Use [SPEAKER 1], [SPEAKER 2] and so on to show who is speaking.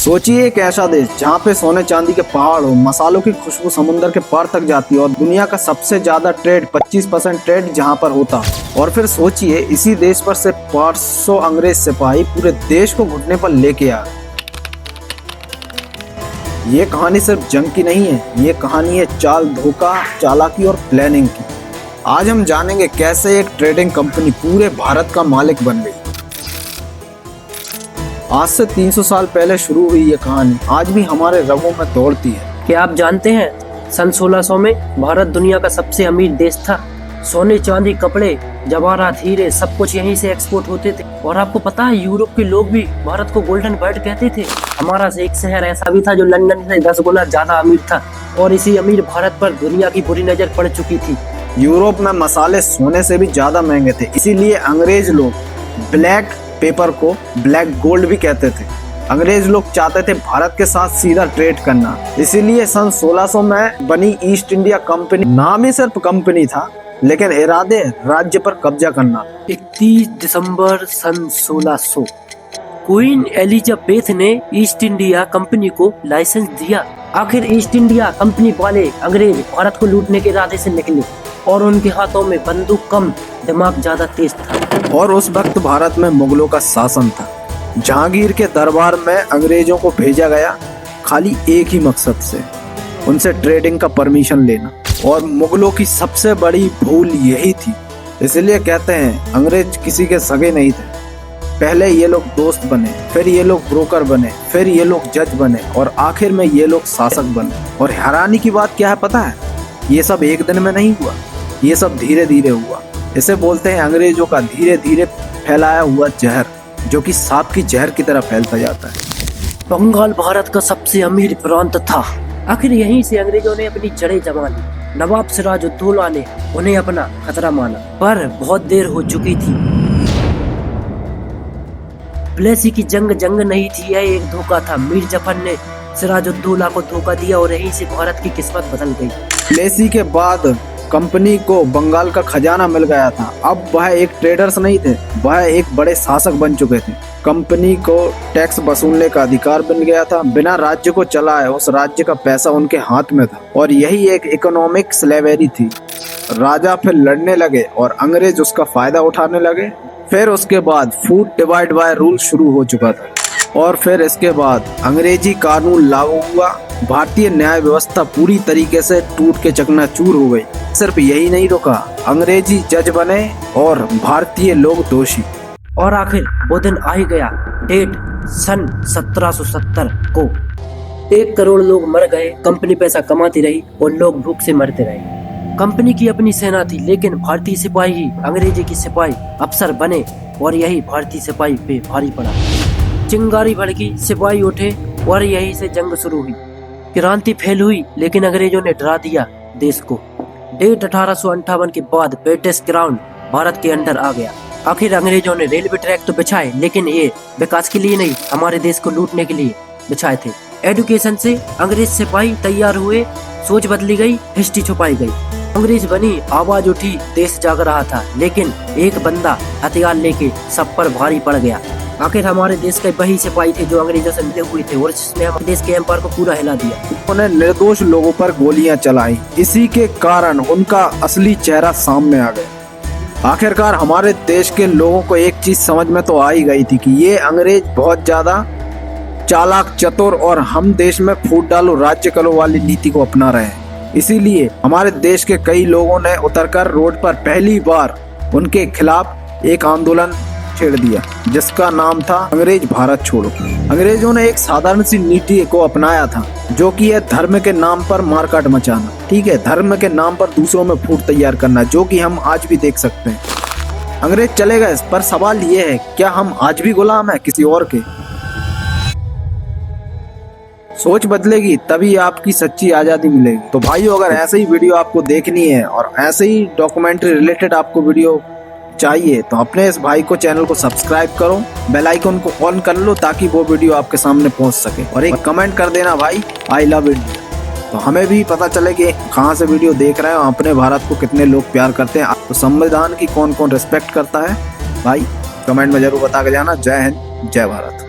[SPEAKER 1] सोचिए एक ऐसा देश जहाँ पे सोने चांदी के पहाड़ हो, मसालों की खुशबू समुद्र के पार तक जाती है और दुनिया का सबसे ज्यादा ट्रेड 25% ट्रेड जहाँ पर होता। और फिर सोचिए इसी देश पर से 500 अंग्रेज सिपाही पूरे देश को घुटने पर लेके आ। ये कहानी सिर्फ जंग की नहीं है, ये कहानी है चाल, धोखा, चालाकी और प्लानिंग की। आज हम जानेंगे कैसे एक ट्रेडिंग कंपनी पूरे भारत का मालिक बन गई। आज से 300 साल पहले शुरू हुई ये कहानी आज भी हमारे रगों में दौड़ती है।
[SPEAKER 2] क्या आप जानते हैं सन 1600 में भारत दुनिया का सबसे अमीर देश था। सोने, चांदी, कपड़े, जवाहरात, हीरे सब कुछ यहीं से एक्सपोर्ट होते थे। और आपको पता है यूरोप के लोग भी भारत को गोल्डन बर्ड कहते थे। हमारा एक शहर ऐसा भी था जो लंदन से 10 गुना ज्यादा अमीर था और इसी अमीर भारत पर दुनिया की बुरी नजर पड़ चुकी थी।
[SPEAKER 1] यूरोप में मसाले सोने से भी ज्यादा महंगे थे, इसीलिए अंग्रेज लोग ब्लैक पेपर को ब्लैक गोल्ड भी कहते थे। अंग्रेज लोग चाहते थे भारत के साथ सीधा ट्रेड करना, इसीलिए सन 1600 में बनी ईस्ट इंडिया कंपनी। नाम ही सिर्फ कंपनी था लेकिन इरादे राज्य पर कब्जा करना।
[SPEAKER 2] 31 दिसंबर सन 1600 क्वीन एलिजाबेथ ने ईस्ट इंडिया कंपनी को लाइसेंस दिया। आखिर ईस्ट इंडिया कंपनी वाले अंग्रेज भारत को लूटने के इरादे से निकले और उनके हाथों में बंदूक कम, दिमाग ज्यादा तेज था।
[SPEAKER 1] और उस वक्त भारत में मुगलों का शासन था। जहांगीर के दरबार में अंग्रेजों को भेजा गया खाली एक ही मकसद से, उनसे ट्रेडिंग का परमिशन लेना। और मुगलों की सबसे बड़ी भूल यही थी, इसलिए कहते हैं अंग्रेज किसी के सगे नहीं थे। पहले ये लोग दोस्त बने, फिर ये लोग ब्रोकर बने, फिर ये लोग जज बने और आखिर में ये लोग शासक बने। और हैरानी की बात क्या है पता है, ये सब एक दिन में नहीं हुआ, ये सब धीरे धीरे हुआ। इसे बोलते हैं अंग्रेजों का धीरे धीरे फैलाया हुआ जहर, जो कि सांप की जहर की तरह फैलता जाता है।
[SPEAKER 2] बंगाल भारत का सबसे अमीर प्रांत था। आखिर यहीं से अंग्रेजों ने अपनी जड़ें जमा ली। नवाब सिराजुद्दौला ने उन्हें अपना खतरा माना, पर बहुत देर हो चुकी थी। प्लेसी की जंग नहीं थी, यह एक धोखा था। मीर जफर ने सिराजुद्दौला को धोखा दिया और यहीं से भारत की किस्मत बदल गई।
[SPEAKER 1] प्लेसी के बाद कंपनी को बंगाल का खजाना मिल गया था। अब वह एक ट्रेडर्स नहीं थे, वह एक बड़े शासक बन चुके थे। कंपनी को टैक्स वसूलने का अधिकार बन गया था। बिना राज्य को चलाए उस राज्य का पैसा उनके हाथ में था और यही एक इकोनॉमिक स्लेवरी थी। राजा फिर लड़ने लगे और अंग्रेज उसका फायदा उठाने लगे। फिर उसके बाद फूड डिवाइड बाय रूल शुरू हो चुका था और फिर इसके बाद अंग्रेजी कानून लागू हुआ। भारतीय न्याय व्यवस्था पूरी तरीके से टूट के चकनाचूर हो गई। सिर्फ यही नहीं रुका, अंग्रेजी जज बने और भारतीय लोग दोषी।
[SPEAKER 2] और आखिर वो दिन आ ही गया। डेट सन 1770 को 1 करोड़ लोग मर गए। कंपनी पैसा कमाती रही और लोग भूख से मरते रहे। कंपनी की अपनी सेना थी लेकिन भारतीय सिपाही ही अंग्रेजी की सिपाही अफसर बने और यही भारतीय सिपाही पे भारी पड़ा। चिंगारी भड़की, सिपाही उठे और यहीं से जंग शुरू हुई। क्रांति फैल हुई लेकिन अंग्रेजों ने डरा दिया देश को। डेट 1858 के बाद ब्रिटिश क्राउन भारत के अंडर आ गया। आखिर अंग्रेजों ने रेलवे ट्रैक तो बिछाए लेकिन ये विकास के लिए नहीं, हमारे देश को लूटने के लिए बिछाए थे। एजुकेशन से अंग्रेज सिपाही तैयार हुए, सोच बदली गई, हिस्ट्री छुपाई गई। अंग्रेज बनी, आवाज उठी, देश जाग रहा था। लेकिन एक बंदा हथियार लेके सब पर भारी पड़ गया। आखिर हमारे देश के वही सिपाही थे जो अंग्रेजों से मिले हुए थे और जिसने हमारे देश के एम्पायर को पूरा हिला दिया।
[SPEAKER 1] उन्होंने निर्दोष लोगों पर गोलियां चलाई, इसी के कारण उनका असली चेहरा सामने आ गया। आखिरकार हमारे देश के लोगों को एक चीज समझ में तो आ ही गई थी कि ये अंग्रेज बहुत ज्यादा चालाक, चतुर और हम देश में फूट डालो राज्य करो वाली नीति को अपना रहे हैं। इसीलिए हमारे देश के कई लोगों ने उतरकर रोड पर पहली बार उनके खिलाफ एक आंदोलन छेड़ दिया जिसका नाम था अंग्रेज भारत छोड़ो। अंग्रेजों ने एक साधारण सी नीति को अपनाया था जो कि है धर्म के नाम पर मारकाट मचाना। ठीक है, धर्म के नाम पर दूसरों में फूट तैयार करना, जो कि हम आज भी देख सकते हैं। अंग्रेज चले गए पर सवाल ये है, क्या हम आज भी गुलाम है किसी और के? सोच बदलेगी तभी आपकी सच्ची आजादी मिलेगी। तो भाइयों, अगर ऐसे ही वीडियो आपको देखनी है और ऐसे ही डॉक्यूमेंट्री रिलेटेड आपको वीडियो चाहिए तो अपने इस भाई को चैनल को सब्सक्राइब करो, बेल आइकन को ऑन कर लो ताकि वो वीडियो आपके सामने पहुंच सके। और एक कमेंट कर देना भाई, आई लव इंडिया, तो हमें भी पता चले कि कहां से वीडियो देख रहे हो, अपने भारत को कितने लोग प्यार करते हैं, तो संविधान की कौन कौन रिस्पेक्ट करता है भाई, कमेंट में जरूर बता के जाना। जय हिंद, जय भारत।